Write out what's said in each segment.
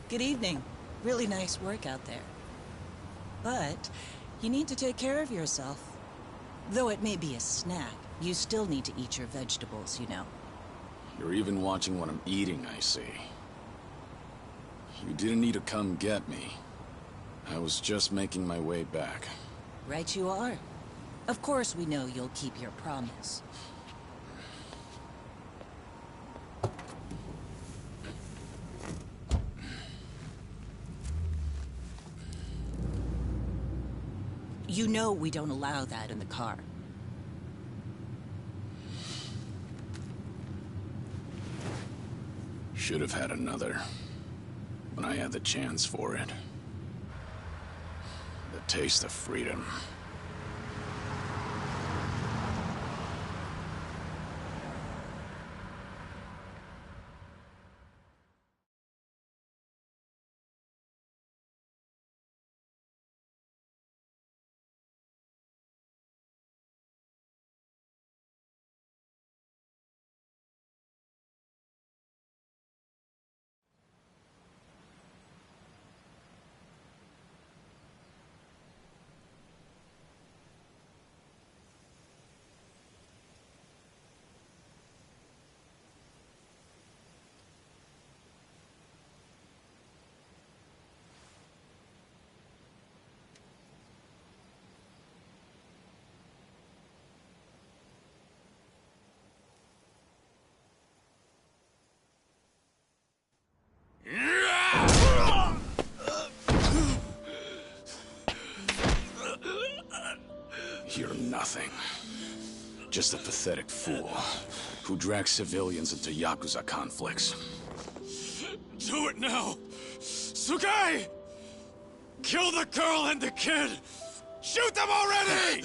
Good evening. Really nice work out there. But you need to take care of yourself. Though it may be a snack, you still need to eat your vegetables, you know. You're even watching what I'm eating, I see. You didn't need to come get me. I was just making my way back. Right you are. Of course we know you'll keep your promise. You know we don't allow that in the car. Should have had another, when I had the chance for it. The taste of freedom. You're nothing. Just a pathetic fool who drags civilians into Yakuza conflicts. Do it now! Sugai! Kill the girl and the kid! Shoot them already!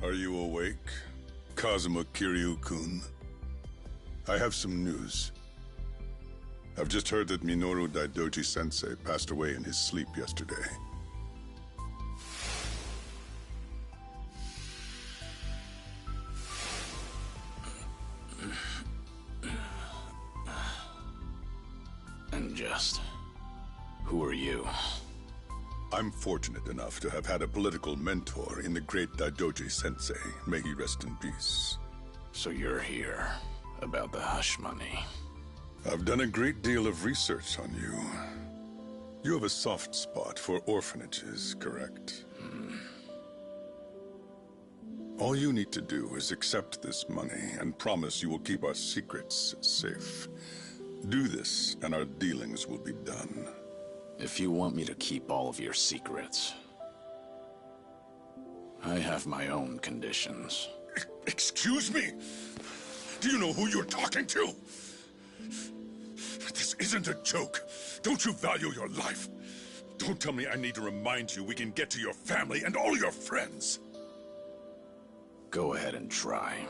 Are you awake, Kazuma Kiryu-kun? I have some news. I've just heard that Minoru Daidoji-sensei passed away in his sleep yesterday. And just... who are you? I'm fortunate enough to have had a political mentor in the great Daidoji-sensei. May he rest in peace. So you're here about the hush money. I've done a great deal of research on you. You have a soft spot for orphanages, correct? All you need to do is accept this money and promise you will keep our secrets safe. Do this, and our dealings will be done. If you want me to keep all of your secrets, I have my own conditions. Excuse me? Do you know who you're talking to? This isn't a joke. Don't you value your life? Don't tell me I need to remind you we can get to your family and all your friends. Go ahead and try.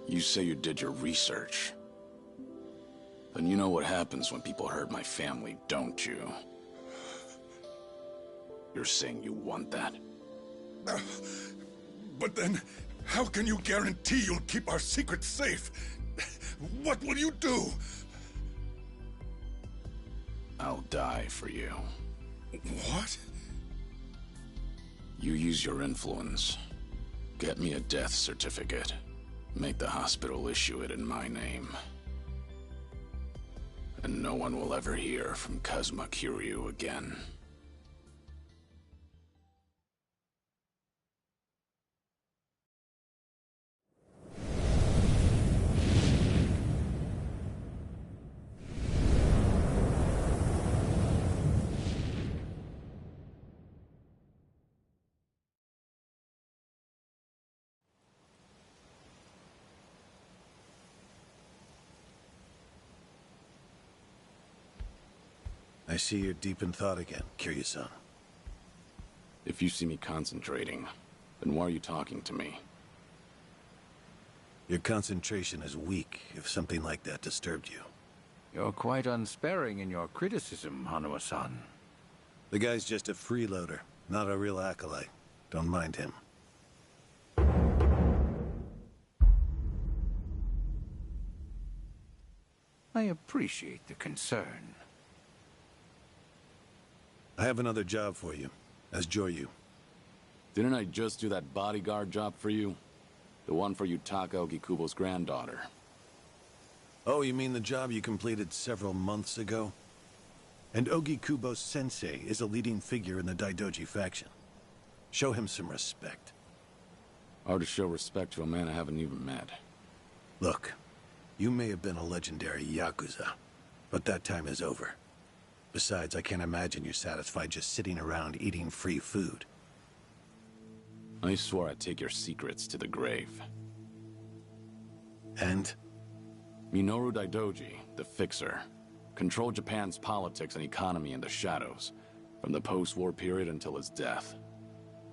You say you did your research. Then you know what happens when people hurt my family, don't you? You're saying you want that? But then, how can you guarantee you'll keep our secrets safe? What will you do? I'll die for you. What? You use your influence. Get me a death certificate. Make the hospital issue it in my name. And no one will ever hear from Kazuma Kiryu again. I see you're deep in thought again, Kiryu-san. If you see me concentrating, then why are you talking to me? Your concentration is weak if something like that disturbed you. You're quite unsparing in your criticism, Hanuma-san. The guy's just a freeloader, not a real acolyte. Don't mind him. I appreciate the concern. I have another job for you, as Joyu. Didn't I just do that bodyguard job for you? The one for Yutaka Ogikubo's granddaughter. Oh, you mean the job you completed several months ago? And Ogikubo Sensei is a leading figure in the Daidoji faction. Show him some respect. Hard to show respect to a man I haven't even met. Look, you may have been a legendary Yakuza, but that time is over. Besides, I can't imagine you're satisfied just sitting around eating free food. I swore I'd take your secrets to the grave. And? Minoru Daidoji, the Fixer, controlled Japan's politics and economy in the shadows, from the post-war period until his death.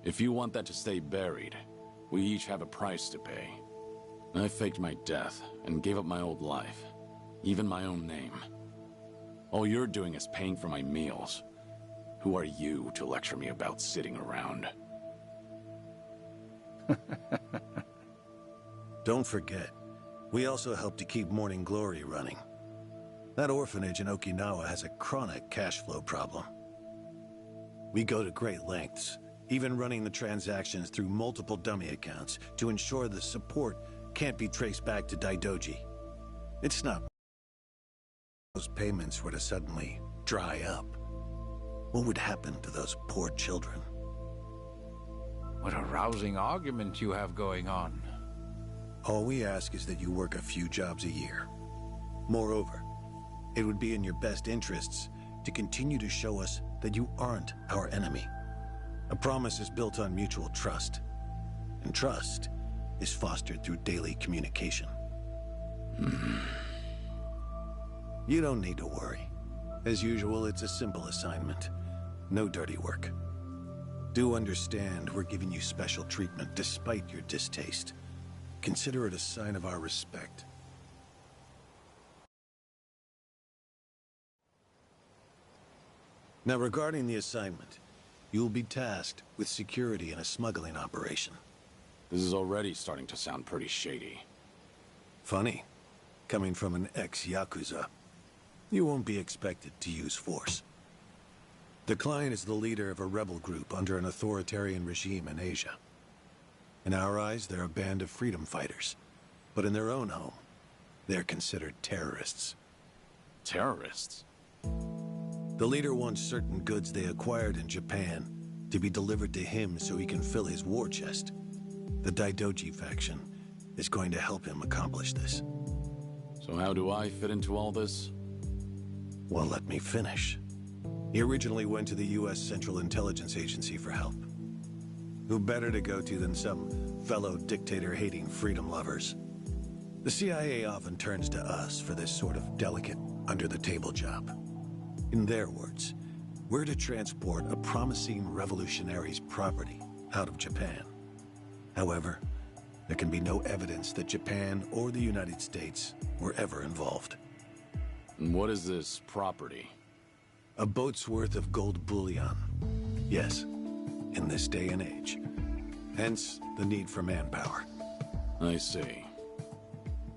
If you want that to stay buried, we each have a price to pay. I faked my death and gave up my old life, even my own name. All you're doing is paying for my meals. Who are you to lecture me about sitting around? Don't forget, we also help to keep Morning Glory running. That orphanage in Okinawa has a chronic cash flow problem. We go to great lengths, even running the transactions through multiple dummy accounts to ensure the support can't be traced back to Daidoji. It's not those payments were to suddenly dry up. What would happen to those poor children? What a rousing argument you have going on. All we ask is that you work a few jobs a year. Moreover, it would be in your best interests to continue to show us that you aren't our enemy. A promise is built on mutual trust, and trust is fostered through daily communication. You don't need to worry. As usual, it's a simple assignment. No dirty work. Do understand we're giving you special treatment despite your distaste. Consider it a sign of our respect. Now, regarding the assignment, you'll be tasked with security in a smuggling operation. This is already starting to sound pretty shady. Funny, coming from an ex-Yakuza. You won't be expected to use force. The client is the leader of a rebel group under an authoritarian regime in Asia. In our eyes, they're a band of freedom fighters. But in their own home, they're considered terrorists. Terrorists? The leader wants certain goods they acquired in Japan to be delivered to him so he can fill his war chest. The Daidoji faction is going to help him accomplish this. So how do I fit into all this? Well, let me finish. He originally went to the U.S. Central Intelligence Agency for help. Who better to go to than some fellow dictator-hating freedom lovers? The CIA often turns to us for this sort of delicate, under-the-table job. In their words, we're to transport a promising revolutionary's property out of Japan. However, there can be no evidence that Japan or the United States were ever involved. And what is this property? A boat's worth of gold bullion. Yes, in this day and age. Hence, the need for manpower. I see.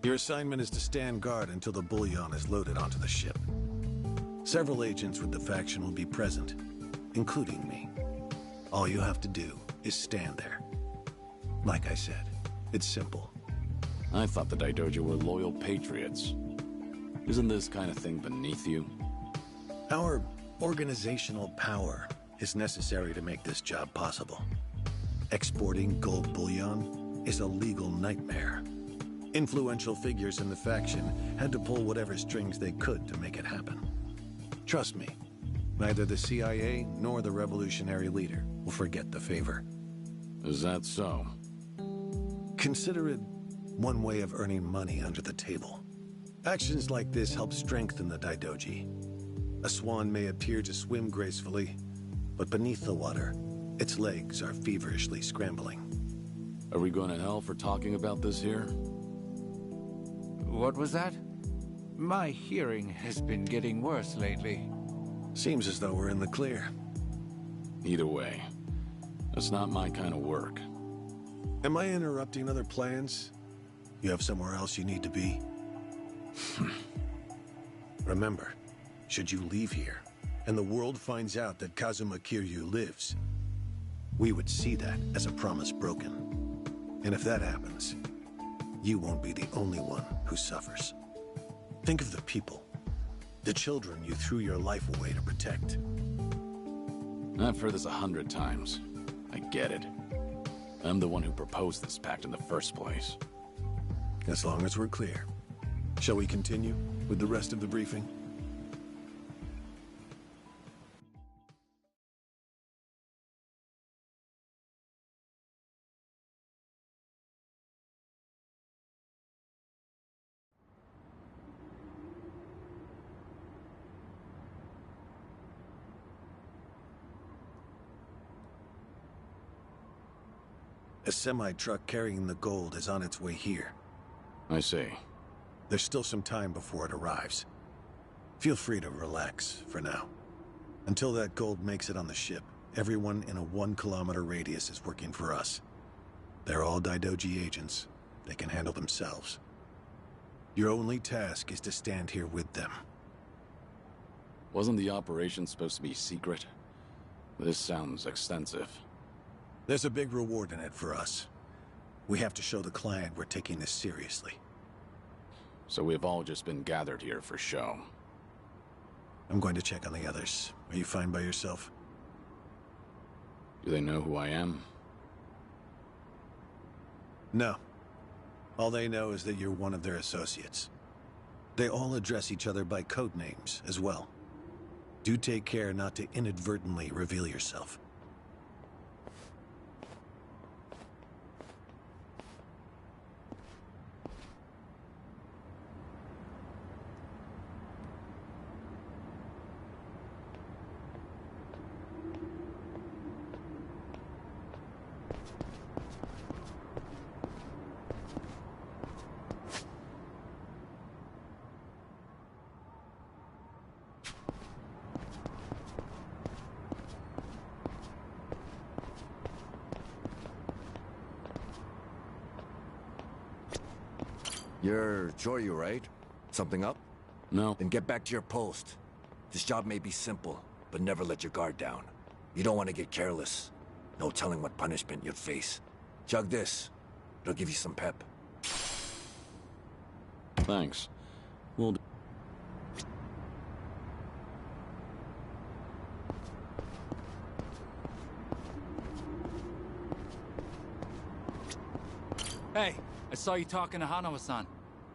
Your assignment is to stand guard until the bullion is loaded onto the ship. Several agents with the faction will be present, including me. All you have to do is stand there. Like I said, it's simple. I thought the Daidoji were loyal patriots. Isn't this kind of thing beneath you? Our organizational power is necessary to make this job possible. Exporting gold bullion is a legal nightmare. Influential figures in the faction had to pull whatever strings they could to make it happen. Trust me, neither the CIA nor the revolutionary leader will forget the favor. Is that so? Consider it one way of earning money under the table. Actions like this help strengthen the Daidoji. A swan may appear to swim gracefully, but beneath the water, its legs are feverishly scrambling. Are we going to hell for talking about this here? What was that? My hearing has been getting worse lately. Seems as though we're in the clear. Either way, that's not my kind of work. Am I interrupting other plans? You have somewhere else you need to be? Remember, should you leave here, and the world finds out that Kazuma Kiryu lives, we would see that as a promise broken. And if that happens, you won't be the only one who suffers. Think of the people, the children you threw your life away to protect. I've heard this 100 times. I get it. I'm the one who proposed this pact in the first place. As long as we're clear. Shall we continue with the rest of the briefing? A semi-truck carrying the gold is on its way here. I see. There's still some time before it arrives. Feel free to relax for now. Until that gold makes it on the ship, everyone in a 1-kilometer radius is working for us. They're all Daidoji agents. They can handle themselves. Your only task is to stand here with them. Wasn't the operation supposed to be secret? This sounds extensive. There's a big reward in it for us. We have to show the client we're taking this seriously. So we've all just been gathered here for show. I'm going to check on the others. Are you fine by yourself? Do they know who I am? No. All they know is that you're one of their associates. They all address each other by code names as well. Do take care not to inadvertently reveal yourself. You're Joryu, right? Something up? No. Then get back to your post. This job may be simple, but never let your guard down. You don't want to get careless. No telling what punishment you'd face. Chug this. It'll give you some pep. Thanks. We'll do. Hey, I saw you talking to Hanawa-san.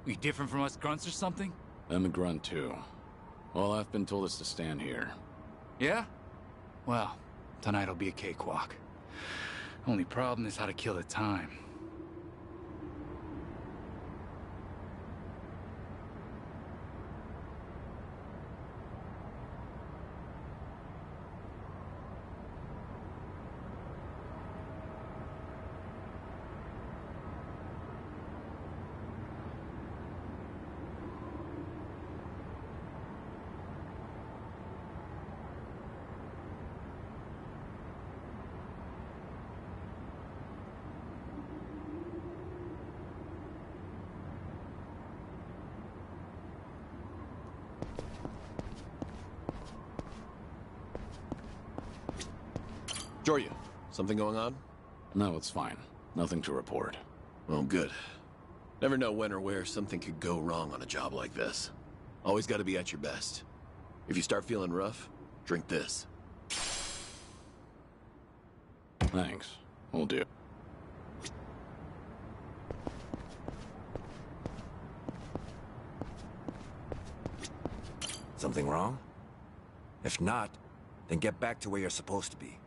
You different from us grunts or something? I'm a grunt too. All I've been told is to stand here. Yeah? Well, tonight'll be a cakewalk. Only problem is how to kill the time. Joryu, something going on? No, it's fine. Nothing to report. Oh, good. Never know when or where something could go wrong on a job like this. Always gotta be at your best. If you start feeling rough, drink this. Thanks. Will do. Something wrong? If not, then get back to where you're supposed to be.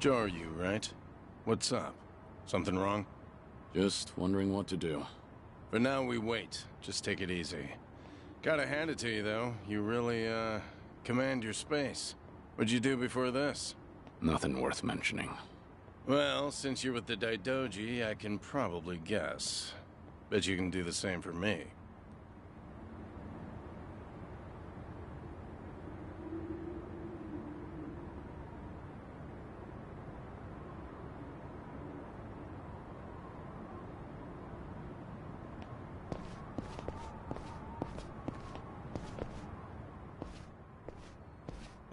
Joryu, right? What's up? Something wrong? Just wondering what to do. For now, we wait. Just take it easy. Gotta hand it to you, though. You really, command your space. What'd you do before this? Nothing worth mentioning. Well, since you're with the Daidoji, I can probably guess. Bet you can do the same for me.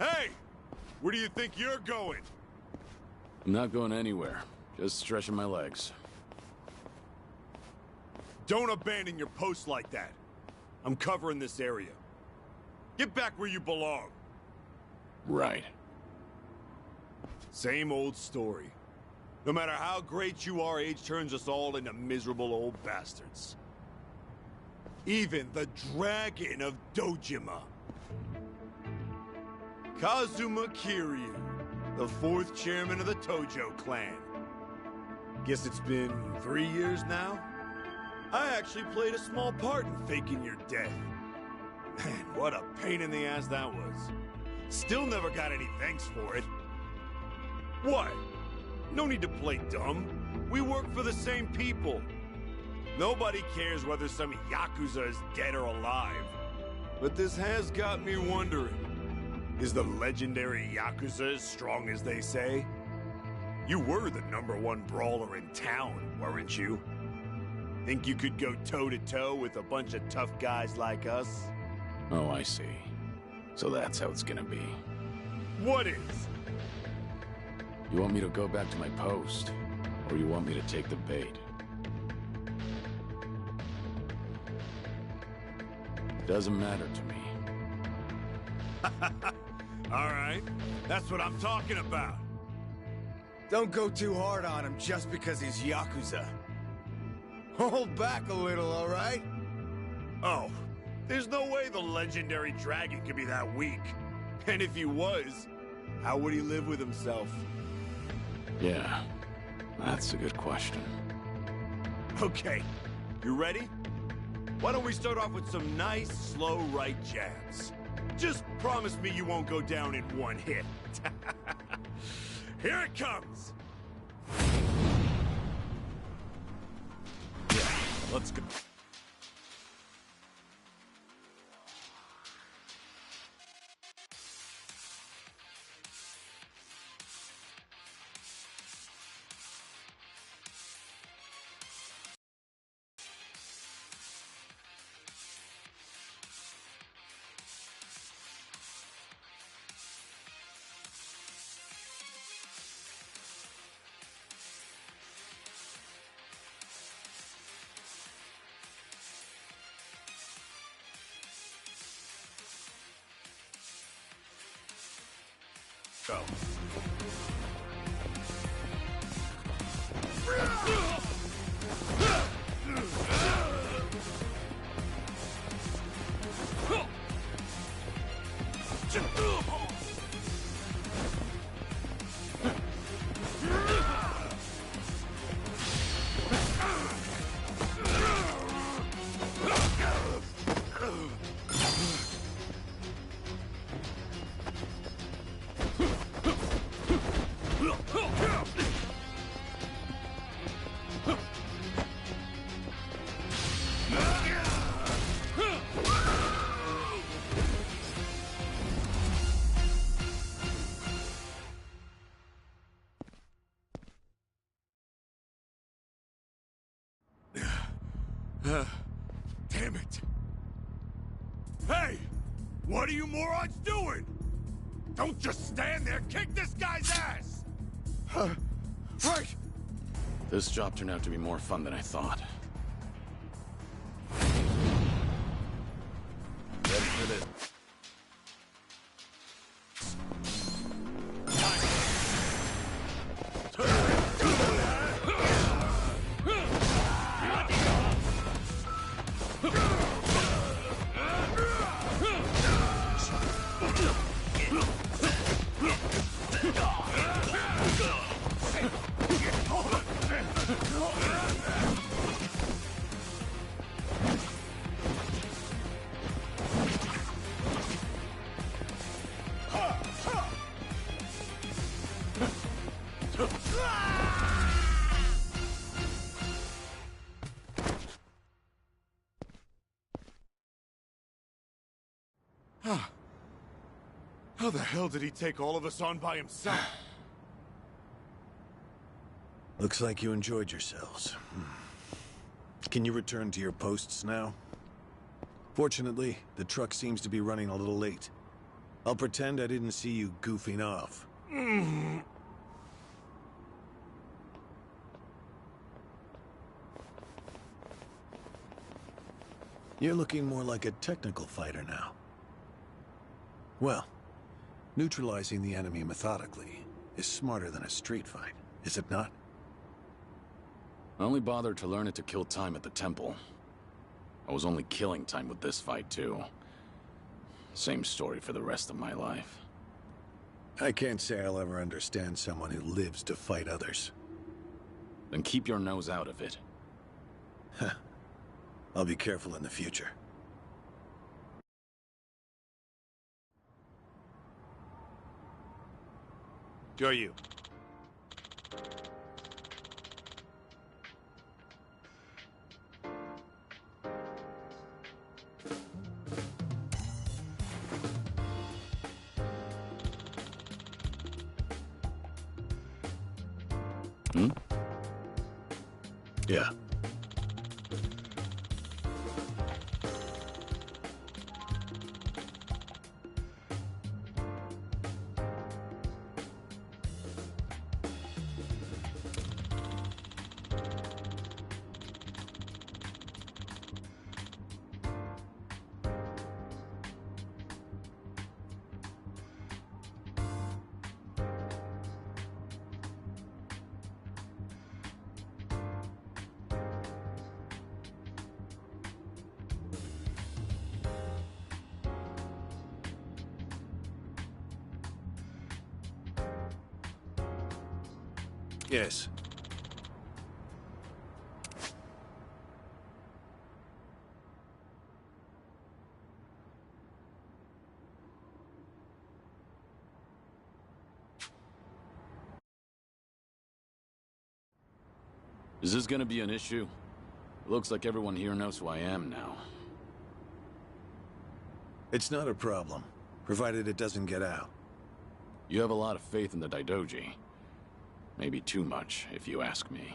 Hey! Where do you think you're going? I'm not going anywhere. Just stretching my legs. Don't abandon your post like that. I'm covering this area. Get back where you belong. Right. Same old story. No matter how great you are, age turns us all into miserable old bastards. Even the Dragon of Dojima. Kazuma Kiryu, the 4th chairman of the Tojo clan. Guess it's been 3 years now? I actually played a small part in faking your death. Man, what a pain in the ass that was. Still never got any thanks for it. What? No need to play dumb. We work for the same people. Nobody cares whether some Yakuza is dead or alive. But this has got me wondering. Is the legendary Yakuza as strong as they say? You were the #1 brawler in town, weren't you? Think you could go toe-to-toe with a bunch of tough guys like us? Oh, I see. So that's how it's gonna be. What is? You want me to go back to my post? Or you want me to take the bait? Doesn't matter to me. All right, that's what I'm talking about. Don't go too hard on him just because he's Yakuza. Hold back a little, all right? Oh, there's no way the legendary dragon could be that weak. And if he was, how would he live with himself? Yeah, that's a good question. Okay, you ready? Why don't we start off with some nice, slow right jabs? Just promise me you won't go down in one hit. Here it comes! Yeah, let's go. Go. Damn it! Hey! What are you morons doing? Don't just stand there! Kick this guy's ass! Right! This job turned out to be more fun than I thought. Ready for this? Go! How the hell did he take all of us on by himself? Looks like you enjoyed yourselves. Can you return to your posts now? Fortunately, the truck seems to be running a little late. I'll pretend I didn't see you goofing off. You're looking more like a technical fighter now. Well, neutralizing the enemy methodically is smarter than a street fight, is it not? I only bothered to learn it to kill time at the temple. I was only killing time with this fight, too. Same story for the rest of my life. I can't say I'll ever understand someone who lives to fight others. Then keep your nose out of it. I'll be careful in the future. Go you. Yeah. Yes. Is this gonna be an issue? It looks like everyone here knows who I am now. It's not a problem, provided it doesn't get out. You have a lot of faith in the Daidoji. Maybe too much, if you ask me.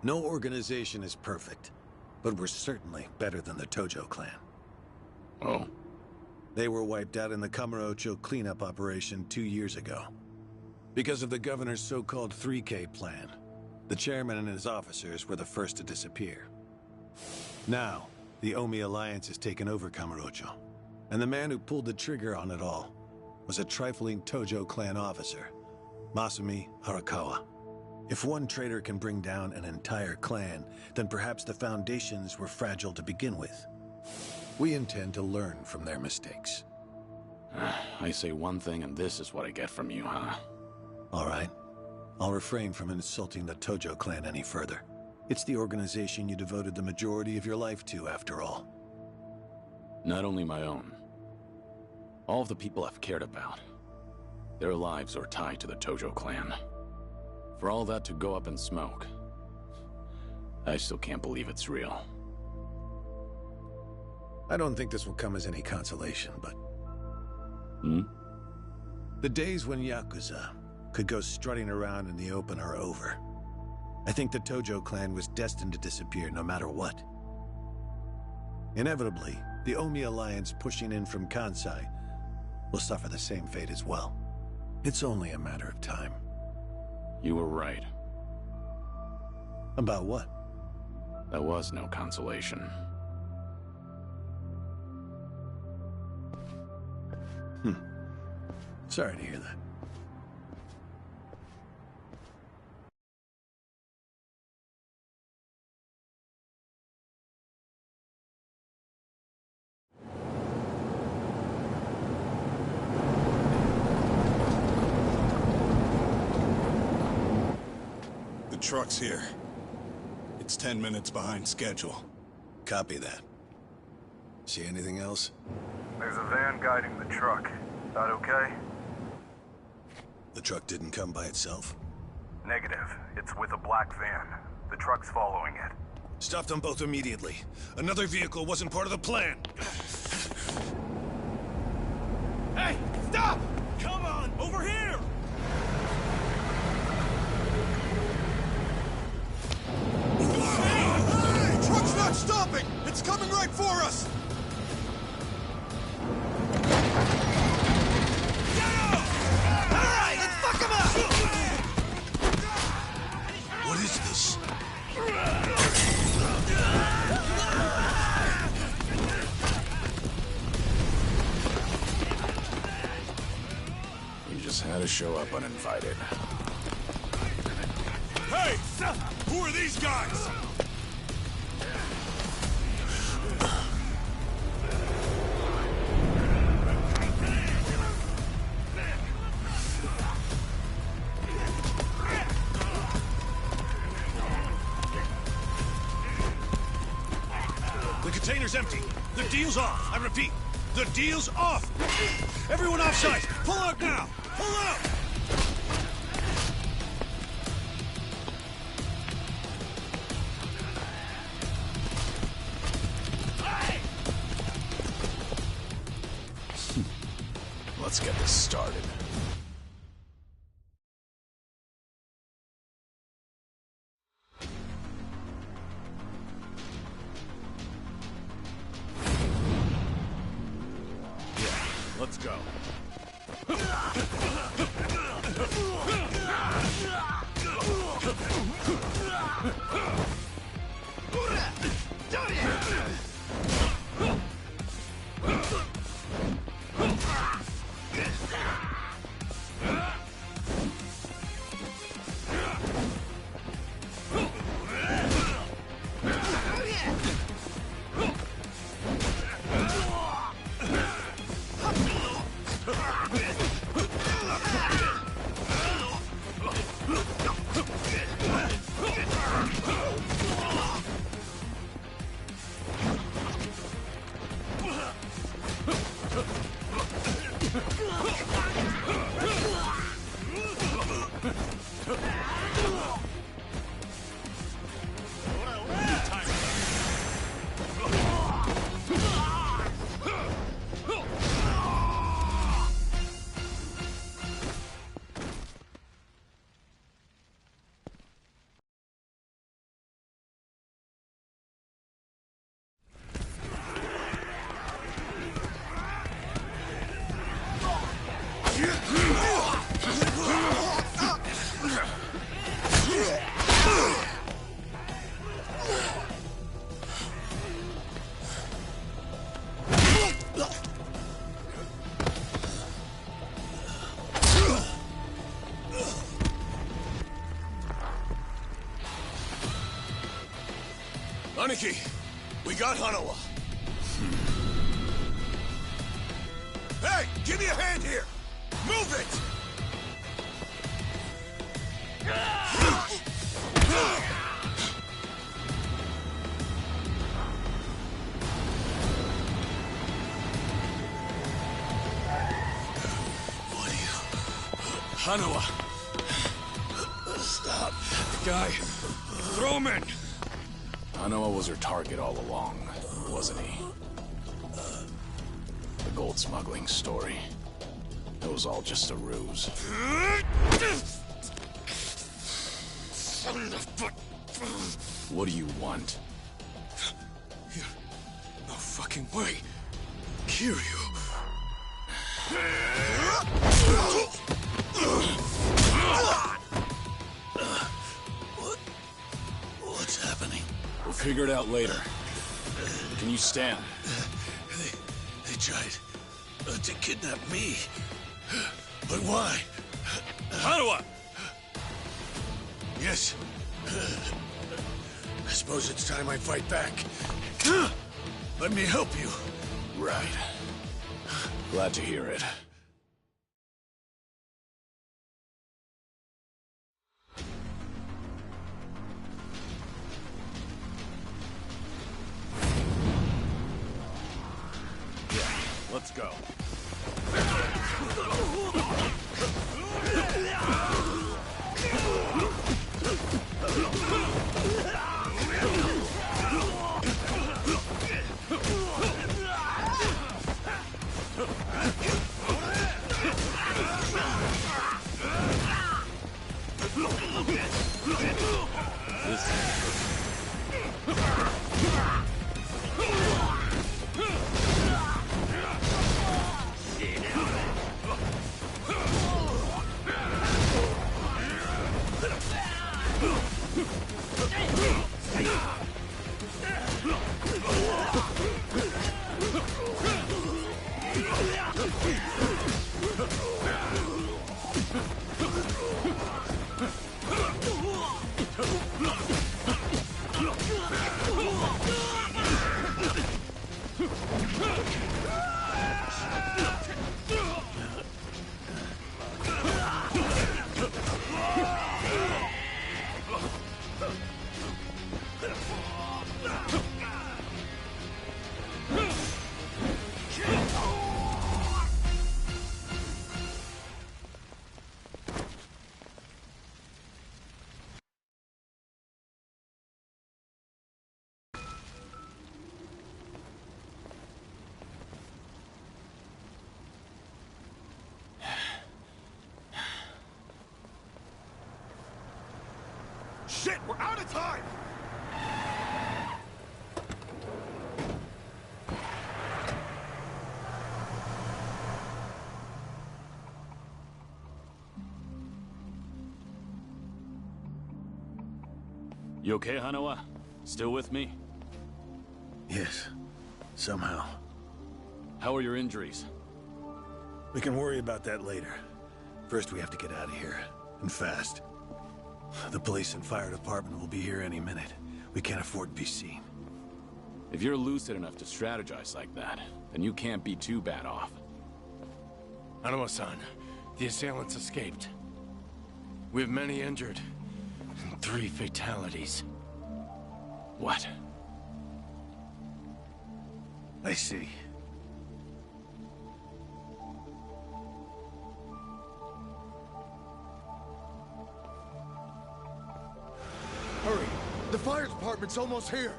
No organization is perfect, but we're certainly better than the Tojo clan. Oh? They were wiped out in the Kamurocho cleanup operation 2 years ago. Because of the governor's so-called 3K plan, the chairman and his officers were the first to disappear. Now, the Omi Alliance has taken over Kamurocho, and the man who pulled the trigger on it all was a trifling Tojo clan officer, Masumi Arakawa. If one traitor can bring down an entire clan, then perhaps the foundations were fragile to begin with. We intend to learn from their mistakes. I say one thing and this is what I get from you, huh? All right. I'll refrain from insulting the Tojo clan any further. It's the organization you devoted the majority of your life to, after all. Not only my own. All of the people I've cared about. Their lives are tied to the Tojo clan. For all that to go up in smoke, I still can't believe it's real. I don't think this will come as any consolation, but... The days when Yakuza could go strutting around in the open are over. I think the Tojo clan was destined to disappear no matter what. Inevitably, the Omi Alliance pushing in from Kansai will suffer the same fate as well. It's only a matter of time. You were right. About what? That was no consolation. Sorry to hear that. The truck's here. It's 10 minutes behind schedule. Copy that. See anything else? There's a van guiding the truck. That okay? The truck didn't come by itself? Negative. It's with a black van. The truck's following it. Stop them both immediately. Another vehicle wasn't part of the plan. Hey, stop! Come on, over here! Hey! Truck's not stopping! It's coming right for us! Alright, let's fuck him up! What is this? You just had to show up uninvited. Hey! Who are these guys? The container's empty. The deal's off. I repeat, the deal's off. Everyone offside. Pull out now. Pull out. Let's get this started. Let's go. Aniki, we got Hanawa. Hey, give me a hand here. Move it. What are you? Hanawa. Stop. Guy, throw him in. Hanawa was her target all along, wasn't he? The gold smuggling story. It was all just a ruse. What do you want? No fucking way. Kiryu. What's happening? We'll figure it out later. Can you stand? They tried to kidnap me. But why? Hanawa! Yes. I suppose it's time I fight back. Let me help you. Right. Glad to hear it. Let's go. Shit, we're out of time! You okay, Hanawa? Still with me? Yes. Somehow. How are your injuries? We can worry about that later. First, we have to get out of here. And fast. The police and fire department will be here any minute. We can't afford to be seen. If you're lucid enough to strategize like that, then you can't be too bad off. Hanawa-san, the assailants escaped. We have many injured. And 3 fatalities. What? I see. Hurry! The fire department's almost here!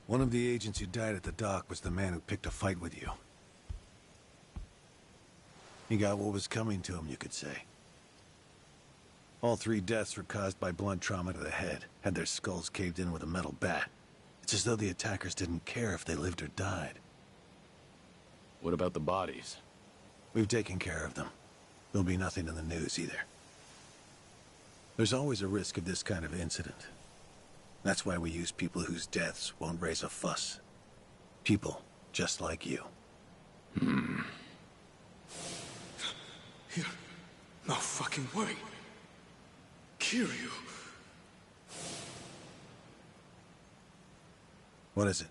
One of the agents who died at the dock was the man who picked a fight with you. He got what was coming to him, you could say. All 3 deaths were caused by blunt trauma to the head, had their skulls caved in with a metal bat. It's as though the attackers didn't care if they lived or died. What about the bodies? We've taken care of them. There'll be nothing in the news either. There's always a risk of this kind of incident. That's why we use people whose deaths won't raise a fuss. People just like you. Here. No fucking way. Kiryu. What is it?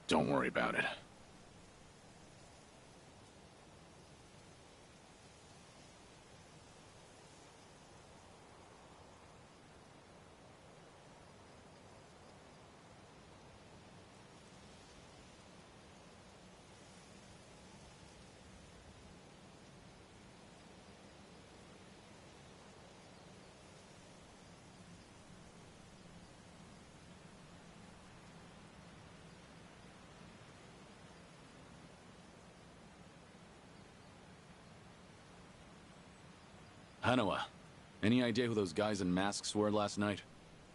Don't worry about it. Hanawa, any idea who those guys in masks were last night?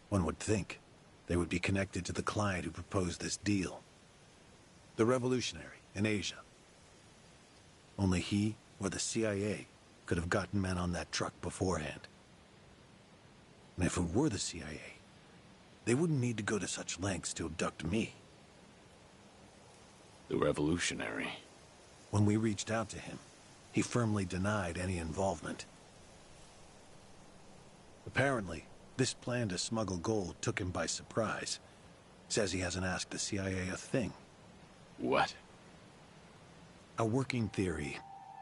One would think they would be connected to the client who proposed this deal. The revolutionary in Asia. Only he or the CIA could have gotten men on that truck beforehand. And if it were the CIA, they wouldn't need to go to such lengths to abduct me. The revolutionary. When we reached out to him, he firmly denied any involvement. Apparently, this plan to smuggle gold took him by surprise. Says he hasn't asked the CIA a thing. What? A working theory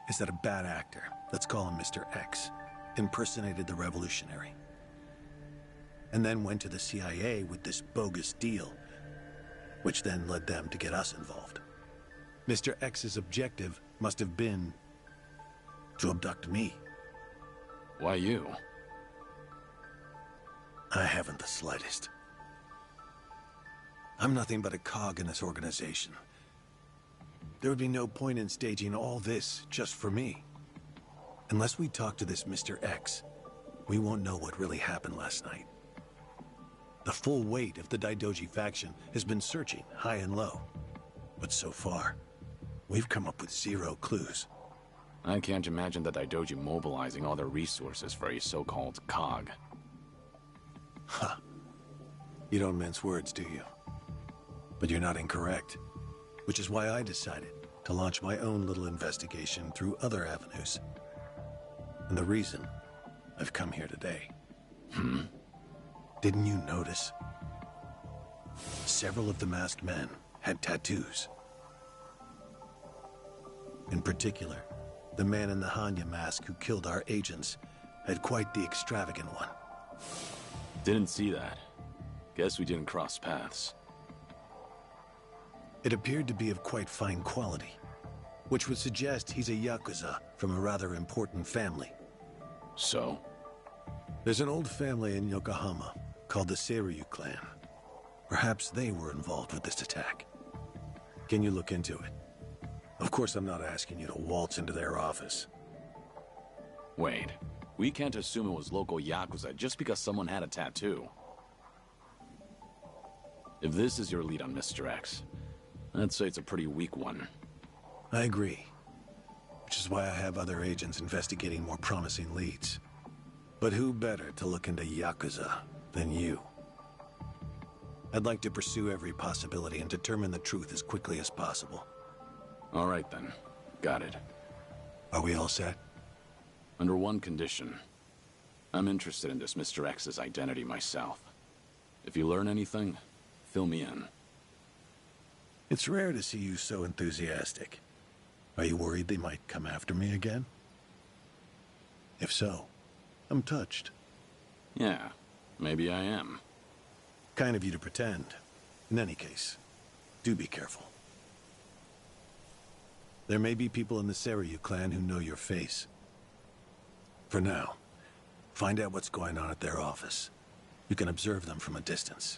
is that a bad actor, let's call him Mr. X, impersonated the revolutionary. And then went to the CIA with this bogus deal, which then led them to get us involved. Mr. X's objective must have been to abduct me. Why you? I haven't the slightest. I'm nothing but a cog in this organization. There would be no point in staging all this just for me. Unless we talk to this Mr. X, we won't know what really happened last night. The full weight of the Daidoji faction has been searching high and low. But so far, we've come up with zero clues. I can't imagine the Daidoji mobilizing all their resources for a so-called cog. Huh. You don't mince words, do you? But you're not incorrect. Which is why I decided to launch my own little investigation through other avenues. And the reason I've come here today. Didn't you notice? Several of the masked men had tattoos. In particular, the man in the Hanya mask who killed our agents had quite the extravagant one. Didn't see that. Guess we didn't cross paths. It appeared to be of quite fine quality, which would suggest he's a Yakuza from a rather important family. So? There's an old family in Yokohama called the Seiryu clan. Perhaps they were involved with this attack. Can you look into it? Of course, I'm not asking you to waltz into their office. Wait, we can't assume it was local Yakuza just because someone had a tattoo. If this is your lead on Mr. X, I'd say it's a pretty weak one. I agree. Which is why I have other agents investigating more promising leads. But who better to look into Yakuza than you? I'd like to pursue every possibility and determine the truth as quickly as possible. All right then. Got it. Are we all set? Under one condition. I'm interested in this Mr. X's identity myself. If you learn anything, fill me in. It's rare to see you so enthusiastic. Are you worried they might come after me again? If so, I'm touched. Yeah, maybe I am. Kind of you to pretend. In any case, do be careful. There may be people in the Seiryu clan who know your face. For now, find out what's going on at their office. You can observe them from a distance.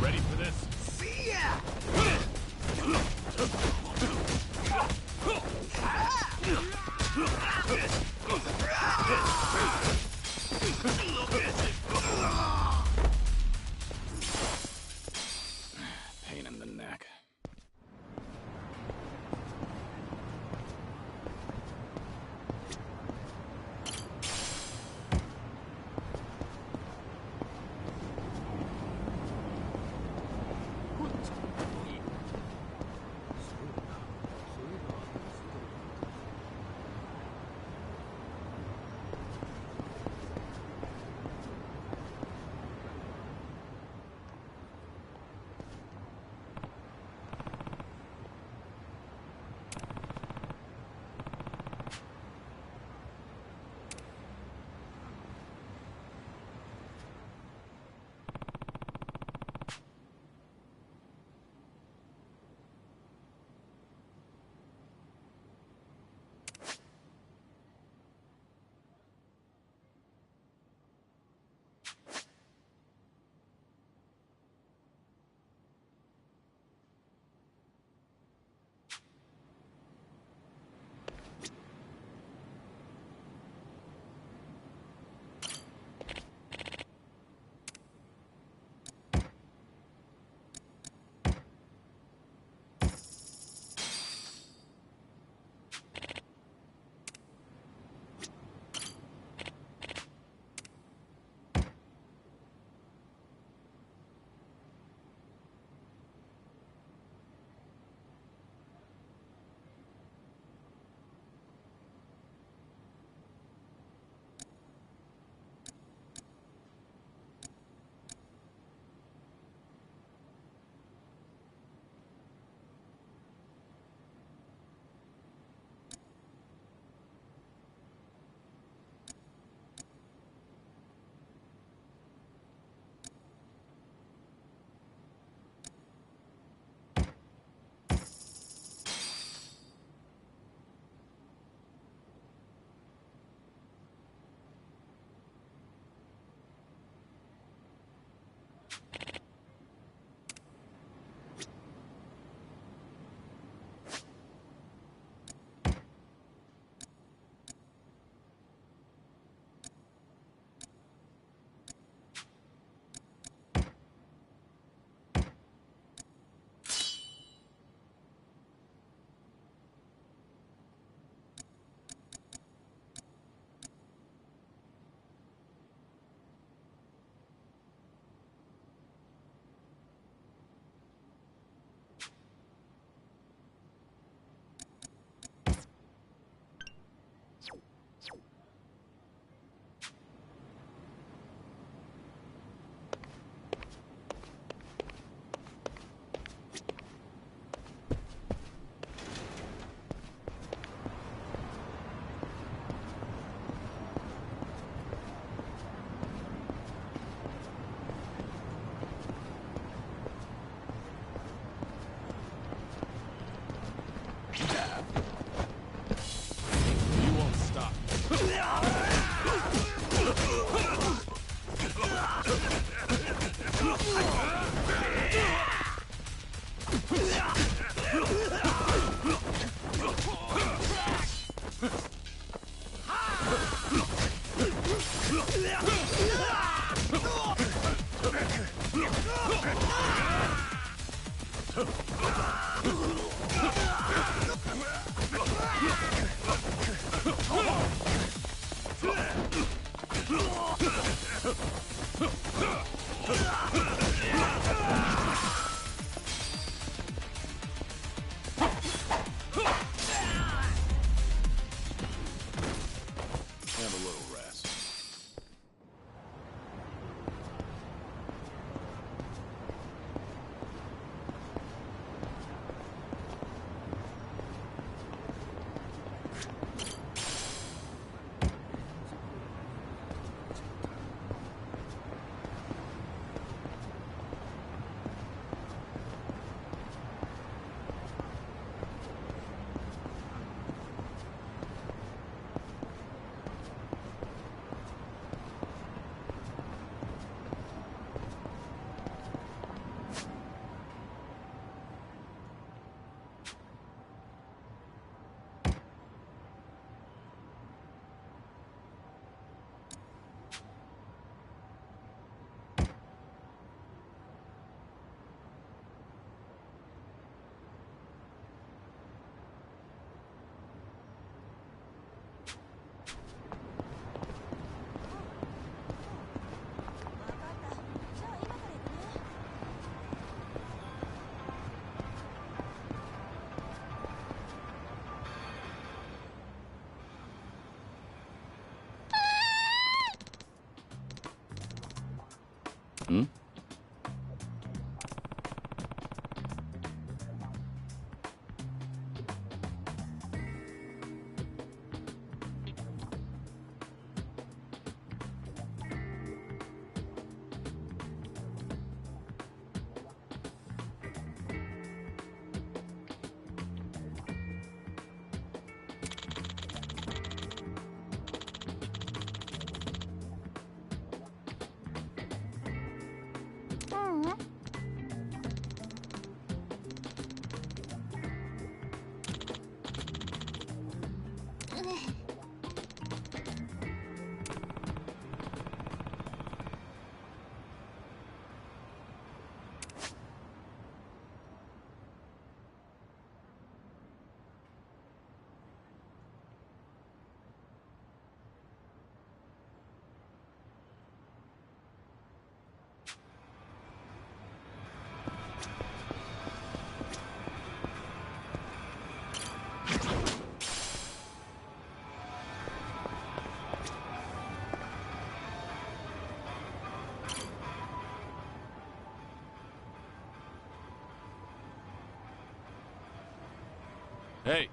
Ready for this? See ya! Pain in the neck. Hmm? Hey!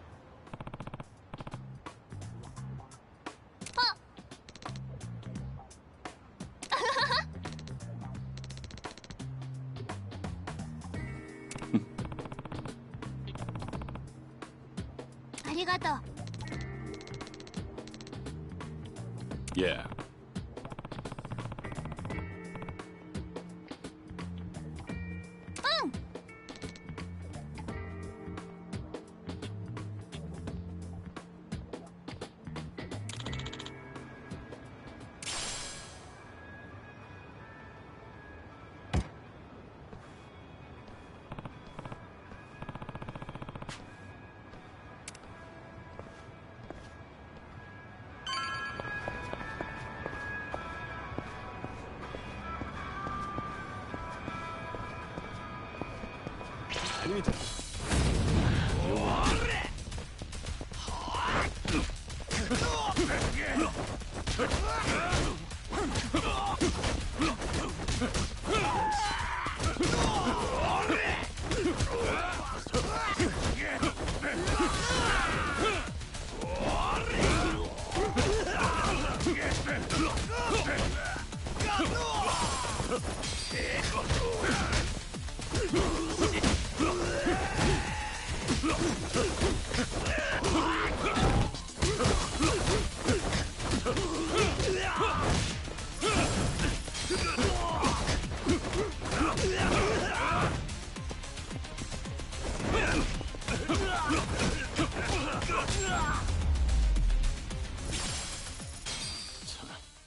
ありがとう。Yeah.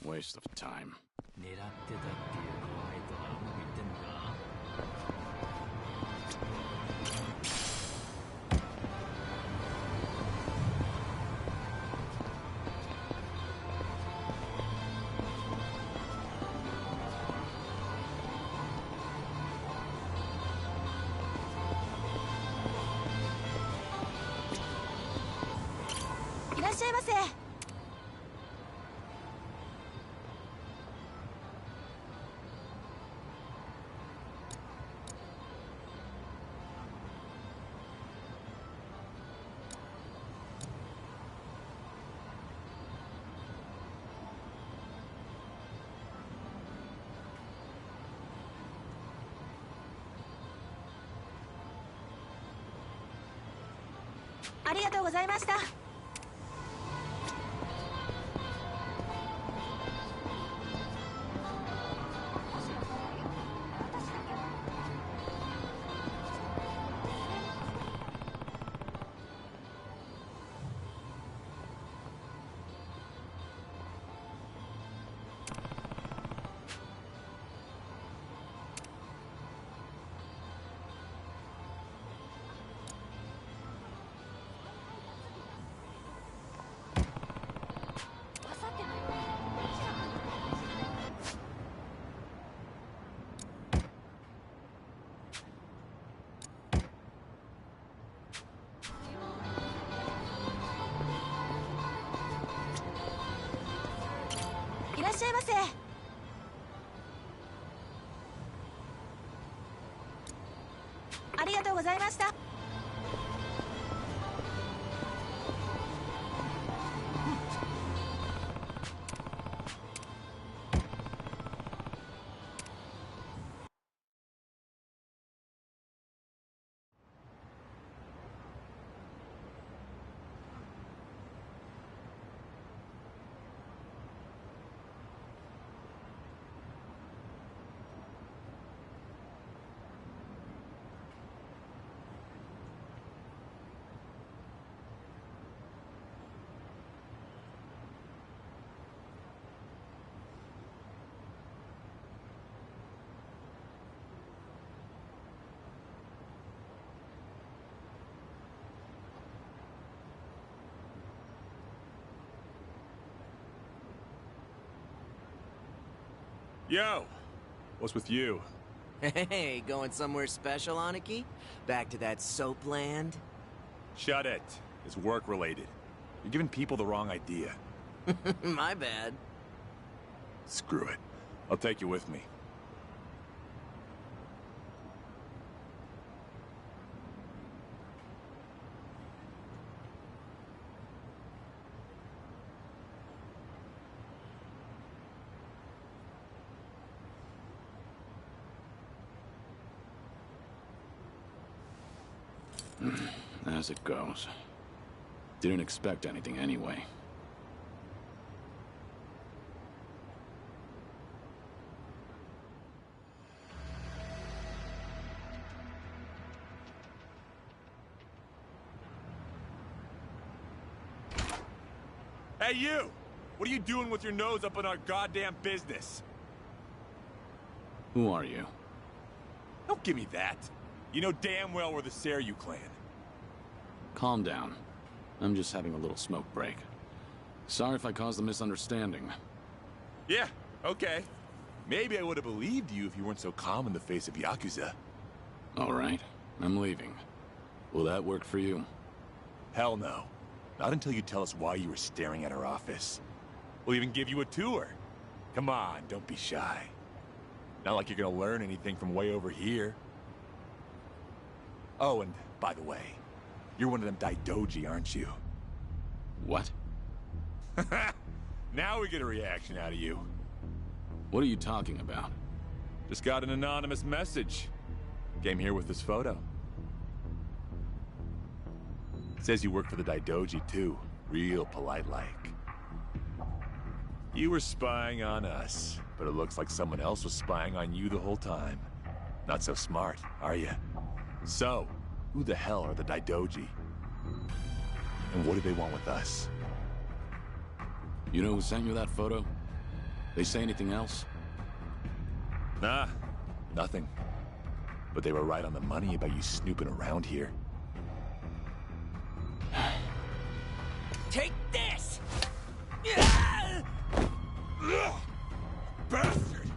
Waste of time. 狙ってたっていう後輩とはうまくいってんのか？いらっしゃいませ。ありがとうございました。いらっしゃいませ。うございました。Yo! What's with you? Hey, going somewhere special, Aniki? Back to that soap land? Shut it. It's work-related. You're giving people the wrong idea. My bad. Screw it. I'll take you with me. As it goes. Didn't expect anything anyway. Hey, you! What are you doing with your nose up in our goddamn business? Who are you? Don't give me that. You know damn well we're the Seryu clan. Calm down. I'm just having a little smoke break. Sorry if I caused a misunderstanding. Yeah, okay. Maybe I would have believed you if you weren't so calm in the face of Yakuza. All right, I'm leaving. Will that work for you? Hell no. Not until you tell us why you were staring at our office. We'll even give you a tour. Come on, don't be shy. Not like you're gonna learn anything from way over here. Oh, and by the way, you're one of them Daidoji, aren't you? What? Now we get a reaction out of you. What are you talking about? Just got an anonymous message. Came here with this photo. Says you work for the Daidoji too. Real polite-like. You were spying on us, but it looks like someone else was spying on you the whole time. Not so smart, are you? So, who the hell are the Daidoji? And what do they want with us? You know who sent you that photo? They say anything else? Nah, nothing. But they were right on the money about you snooping around here. Take this! Bastard!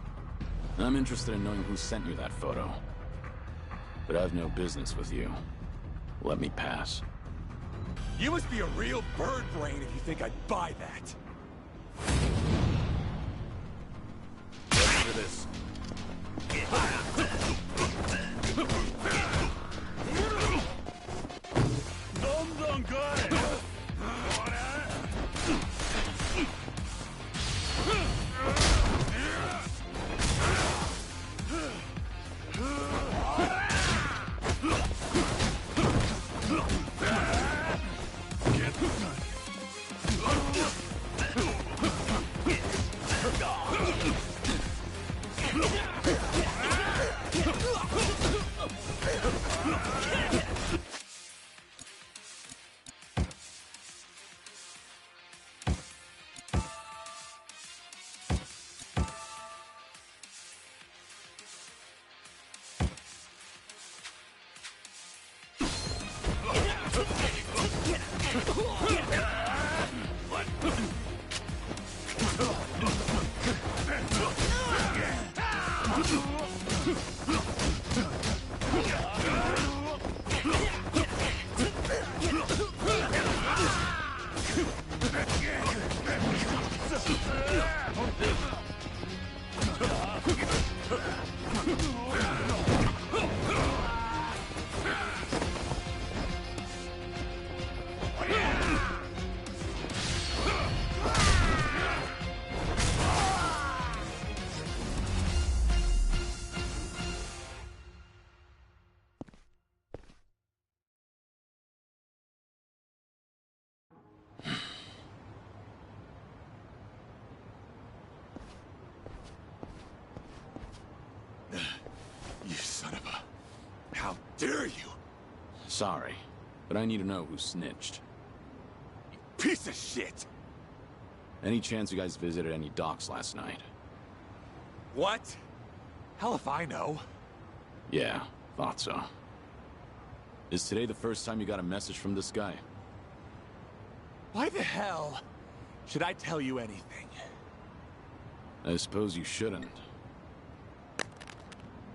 I'm interested in knowing who sent you that photo. But I've no business with you. Let me pass. You must be a real bird brain if you think I'd buy that. Listen to this. dare you? Sorry, but I need to know who snitched. Piece of shit! Any chance you guys visited any docks last night? What? Hell if I know. Yeah, thought so. Is today the first time you got a message from this guy? Why the hell should I tell you anything? I suppose you shouldn't.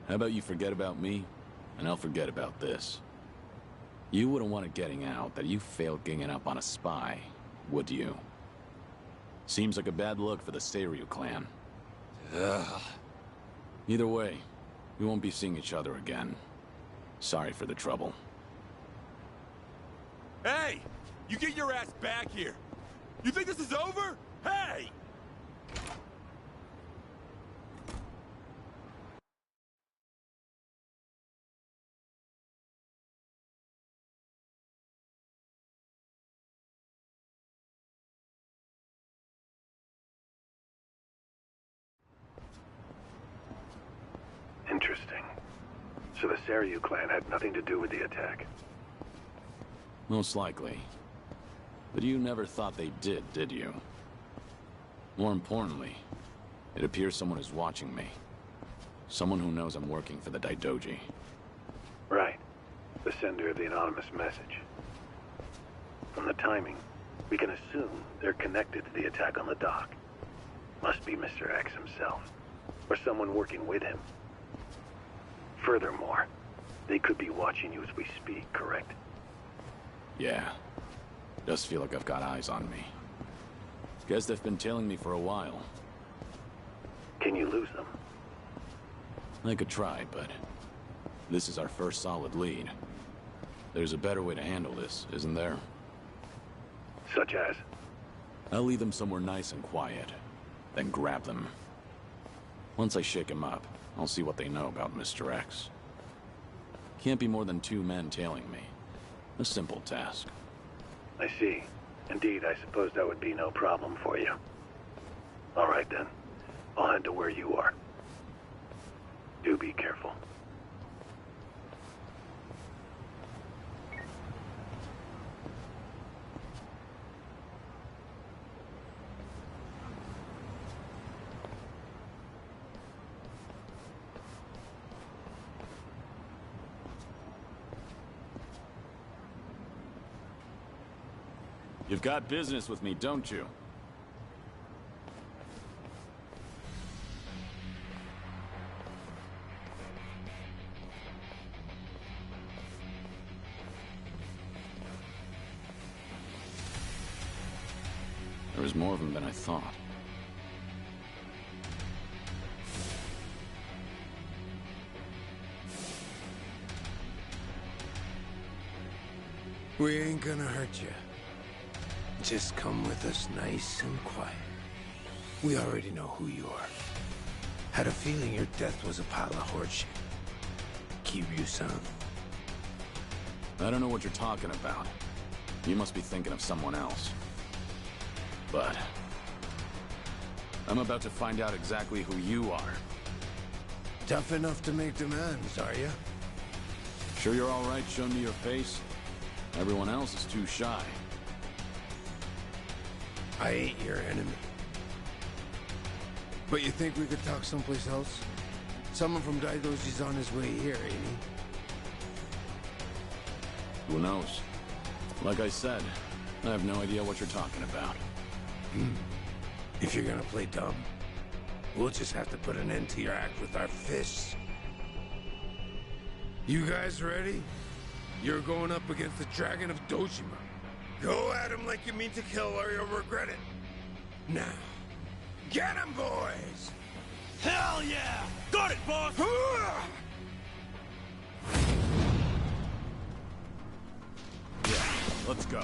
How about you forget about me, and I'll forget about this. You wouldn't want it getting out that you failed ganging up on a spy, would you? Seems like a bad look for the Seiryu clan. Ugh. Either way, we won't be seeing each other again. Sorry for the trouble. Hey! You get your ass back here! You think this is over? Hey! Interesting. So the Seiryu clan had nothing to do with the attack. Most likely. But you never thought they did you? More importantly, it appears someone is watching me. Someone who knows I'm working for the Daidoji. Right. The sender of the anonymous message. From the timing, we can assume they're connected to the attack on the dock. Must be Mr. X himself, or someone working with him. Furthermore, they could be watching you as we speak, correct? Yeah. Does feel like I've got eyes on me. Guess they've been tailing me for a while. Can you lose them? I could try, but this is our first solid lead. There's a better way to handle this, isn't there? Such as? I'll lead them somewhere nice and quiet, then grab them. Once I shake them up, I'll see what they know about Mr. X. Can't be more than 2 men tailing me. A simple task. I see. Indeed, I suppose that would be no problem for you. All right then. I'll head to where you are. Do be careful. You've got business with me, don't you? There was more of them than I thought. We ain't gonna hurt you. Just come with us nice and quiet. We already know who you are. Had a feeling your death was a pile of horseshit. Kiryu-san. I don't know what you're talking about. You must be thinking of someone else. But I'm about to find out exactly who you are. Tough enough to make demands, are you? Sure you're all right showing me your face? Everyone else is too shy. I ain't your enemy. But you think we could talk someplace else? Someone from Daidoji's on his way here, ain't he? Who knows? Like I said, I have no idea what you're talking about. If you're gonna play dumb, we'll just have to put an end to your act with our fists. You guys ready? You're going up against the Dragon of Dojima. Go at him like you mean to kill or you'll regret it. Now, get him, boys! Hell yeah! Got it, boss! Yeah, let's go.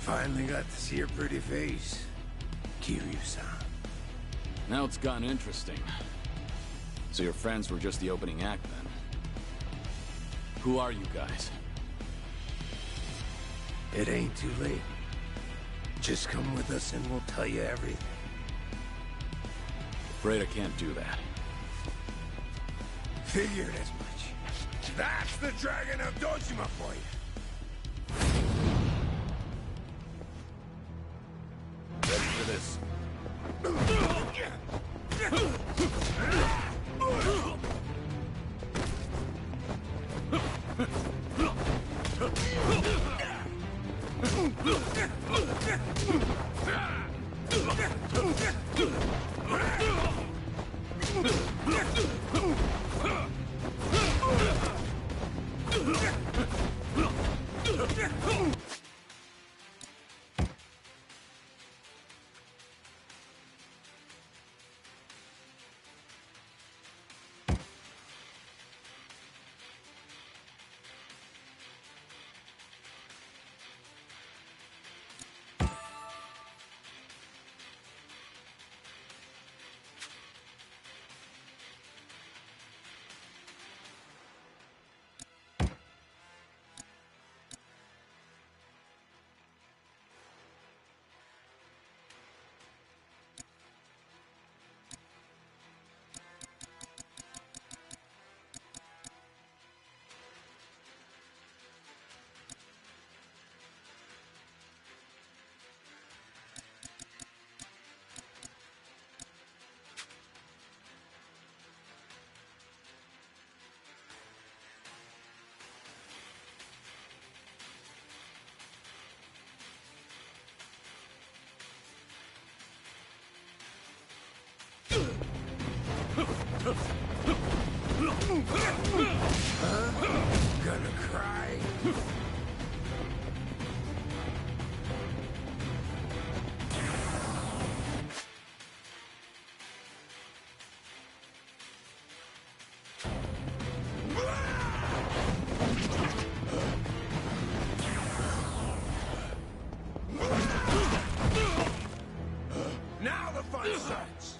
Finally got to see your pretty face, Kiryu-san. Now it's gotten interesting. So your friends were just the opening act, then? Who are you guys? It ain't too late. Just come with us and we'll tell you everything. Afraid I can't do that. Figured as much. That's the Dragon of Dojima for you. Ready for this? Gonna cry? Now the fun starts!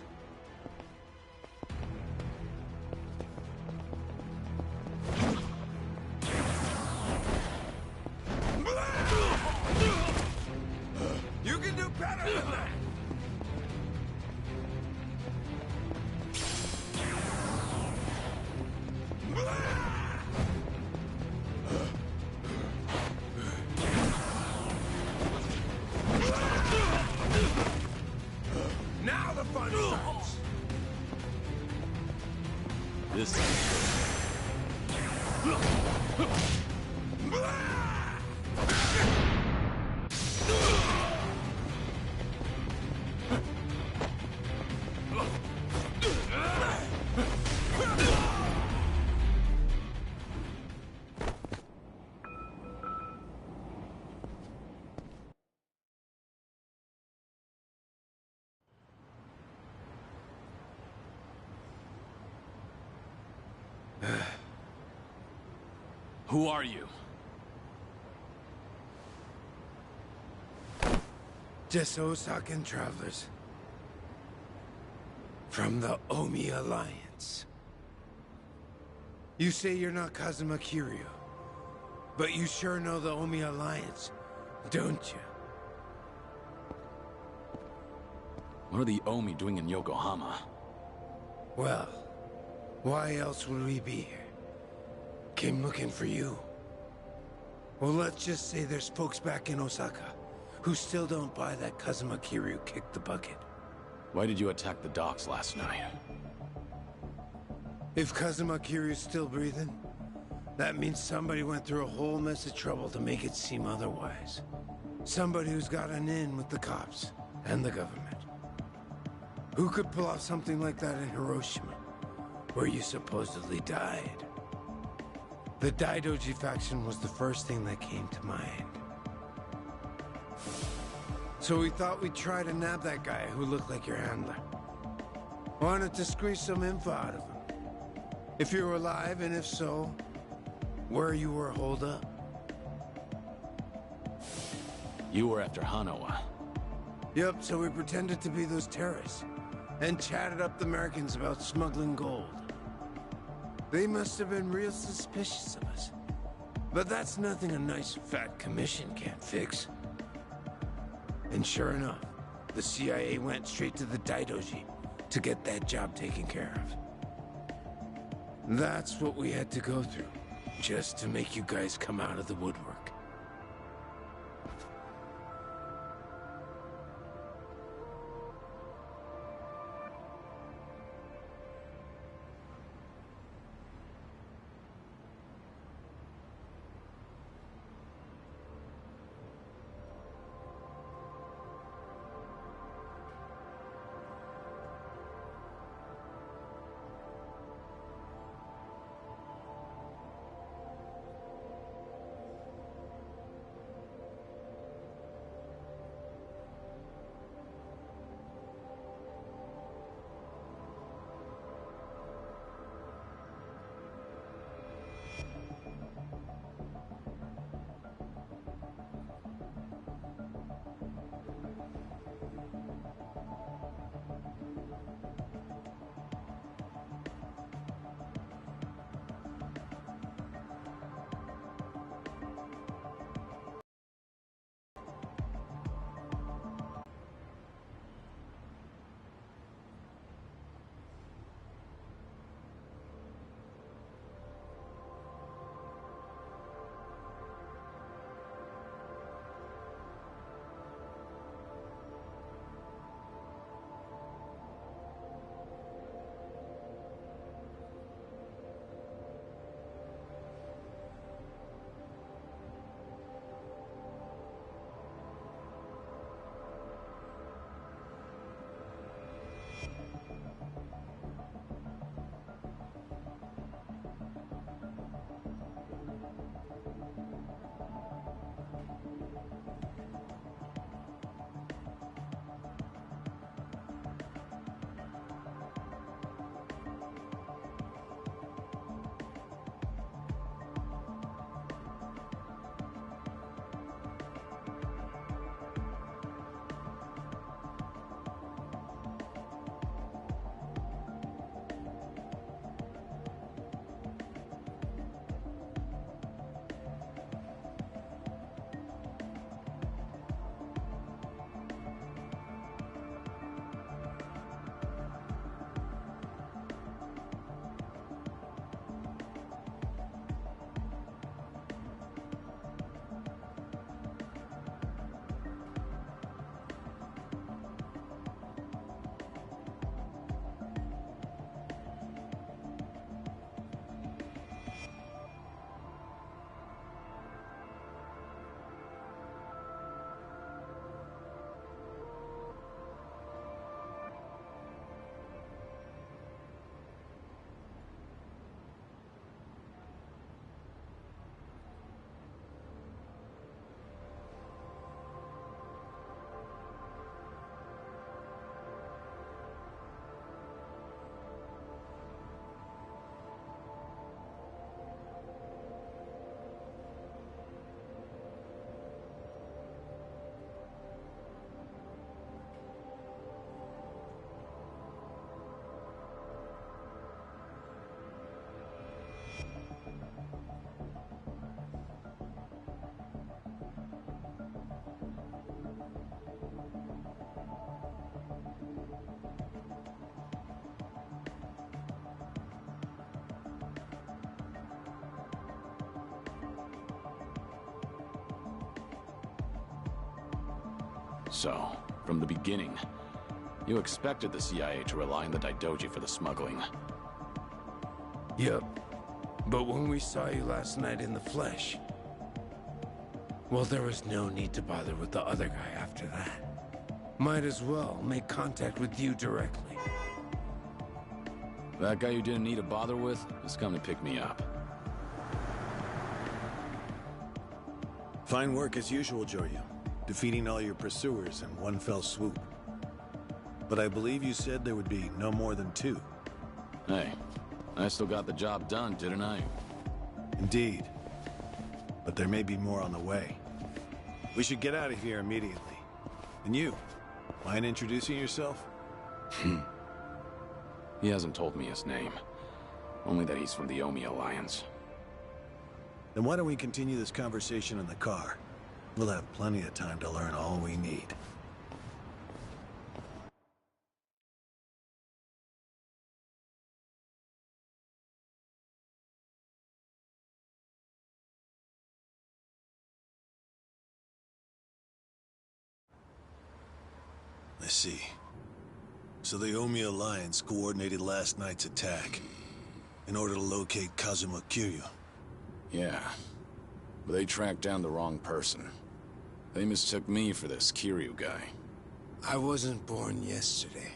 You can do better than that! Now the fun starts! This Who are you? Just Osakan travelers. From the Omi Alliance. You say you're not Kazuma Kiryu, but you sure know the Omi Alliance, don't you? What are the Omi doing in Yokohama? Well, why else would we be here? Came looking for you. Well, let's just say there's folks back in Osaka who still don't buy that Kazuma Kiryu kicked the bucket. Why did you attack the docks last night? If Kazuma Kiryu's still breathing, that means somebody went through a whole mess of trouble to make it seem otherwise. Somebody who's got an in with the cops and the government. Who could pull off something like that in Hiroshima, where you supposedly died? The Daidoji faction was the first thing that came to mind. So we thought we'd try to nab that guy who looked like your handler. Wanted to squeeze some info out of him. If you were alive, and if so, where you were holed up. You were after Hanawa. Yep, so we pretended to be those terrorists, and chatted up the Americans about smuggling gold. They must have been real suspicious of us. But that's nothing a nice fat commission can't fix. And sure enough, the CIA went straight to the Daidoji to get that job taken care of. That's what we had to go through, just to make you guys come out of the woodwork. So, from the beginning, you expected the CIA to rely on the Daidoji for the smuggling. Yep. But when we saw you last night in the flesh, well, there was no need to bother with the other guy after that. Might as well make contact with you directly. That guy you didn't need to bother with is coming to pick me up. Fine work as usual, Joryu. Defeating all your pursuers in one fell swoop. But I believe you said there would be no more than 2. Hey, I still got the job done, didn't I? Indeed. But there may be more on the way. We should get out of here immediately. And you, mind introducing yourself? He hasn't told me his name. Only that he's from the Omi Alliance. Then why don't we continue this conversation in the car? We'll have plenty of time to learn all we need. I see. So the Omi Alliance coordinated last night's attack in order to locate Kazuma Kiryu. Yeah, but they tracked down the wrong person. They mistook me for this Kiryu guy. I wasn't born yesterday.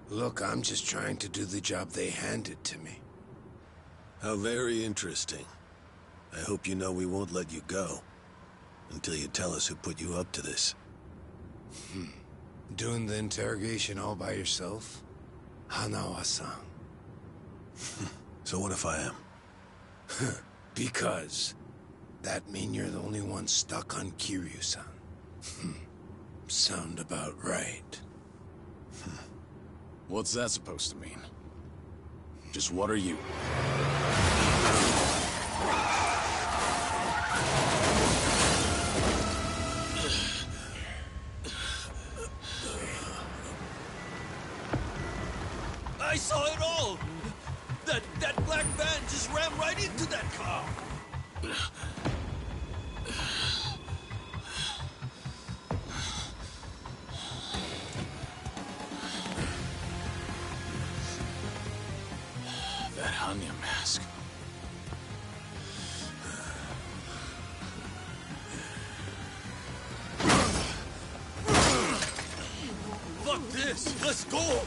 Look, I'm just trying to do the job they handed to me. How very interesting. I hope you know we won't let you go until you tell us who put you up to this. Doing the interrogation all by yourself? Hanawa-san. So what if I am? Because that mean you're the only one stuck on Kiryu-san. Sound about right. What's that supposed to mean? Just what are you? I saw it all! That black van just ran right into that car! That Hanya mask. Fuck this! Let's go!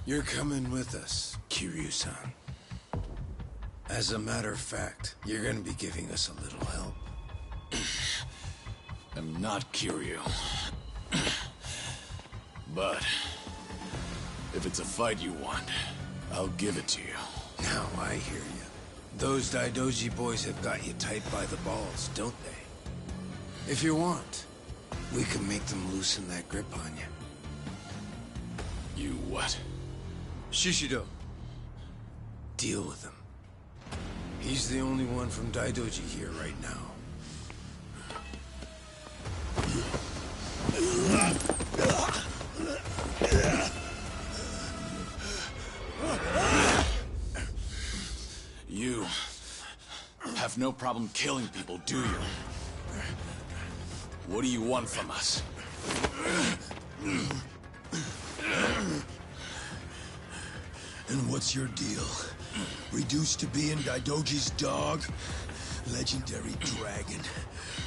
You're coming with us, Kiryu-san. As a matter of fact, you're gonna be giving us a little help. I'm not Kiryu. But if it's a fight you want, I'll give it to you. Now I hear you. Those Daidoji boys have got you tight by the balls, don't they? If you want, we can make them loosen that grip on you. You what? Shishido. Deal with him. He's the only one from Daidoji here right now. You have no problem killing people, do you? What do you want from us? And what's your deal? Reduced to being Daidoji's dog? Legendary dragon.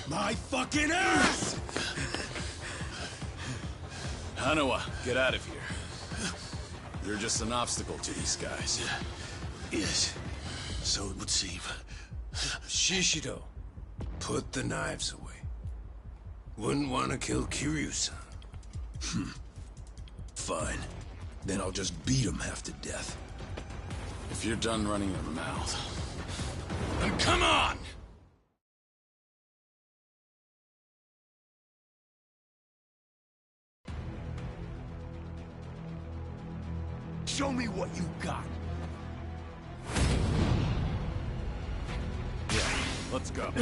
My fucking ass! Hanawa, get out of here. You're just an obstacle to these guys. Yes, so it would seem. Shishido, put the knives away. Wouldn't want to kill Kiryu-san. Fine. Then I'll just beat him half to death. If you're done running your mouth, then come on! Show me what you got. Yeah, let's go.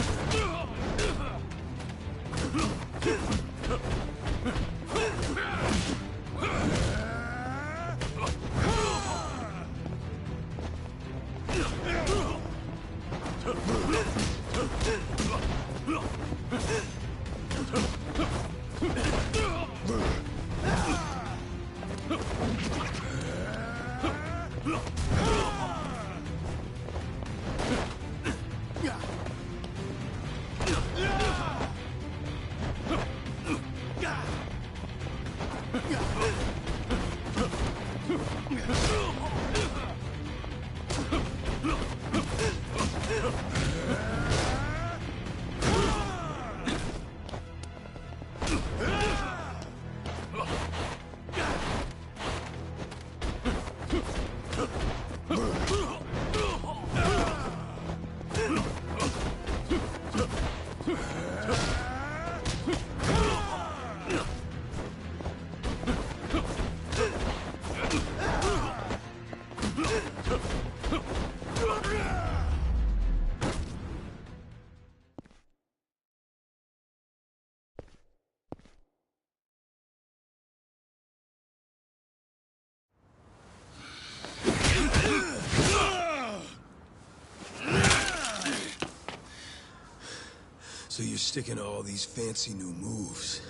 So you're sticking to all these fancy new moves.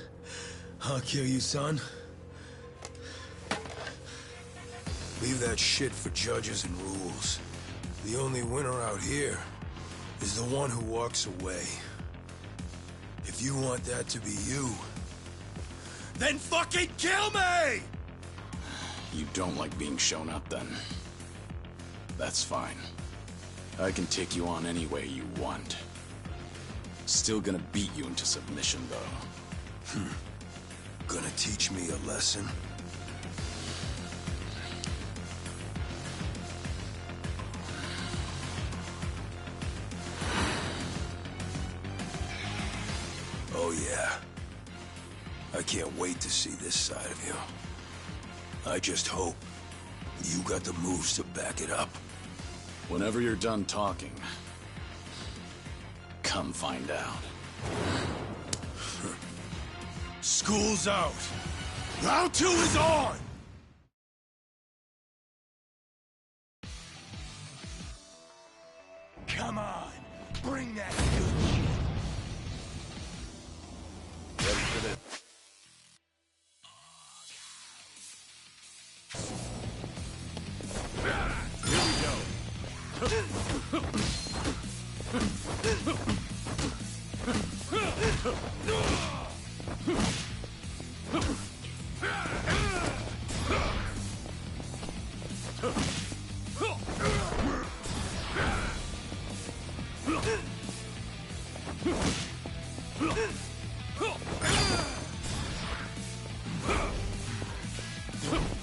I'll kill you, son. Leave that shit for judges and rules. The only winner out here is the one who walks away. If you want that to be you, then fucking kill me! You don't like being shown up, then? That's fine. I can take you on any way you want. Still gonna beat you into submission, though. Gonna teach me a lesson? Oh yeah. I can't wait to see this side of you. I just hope you got the moves to back it up. Whenever you're done talking, come find out. School's out. Round 2 is on! Come on, bring that good shit. Ready for this?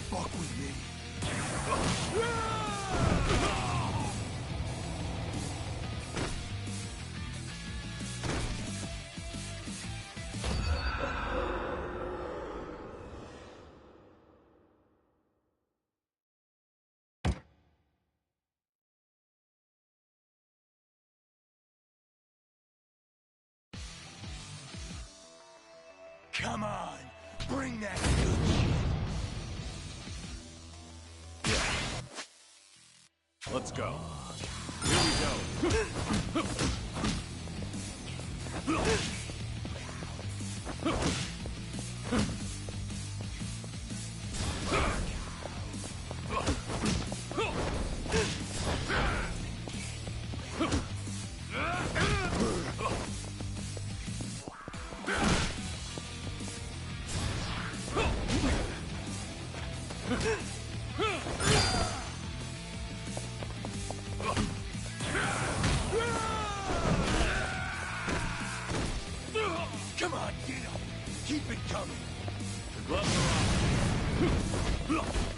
Fuck with me. Come on, bring that good shit. Yeah. Let's go. Here we go. Come on, get him. Keep it coming. The gloves are off.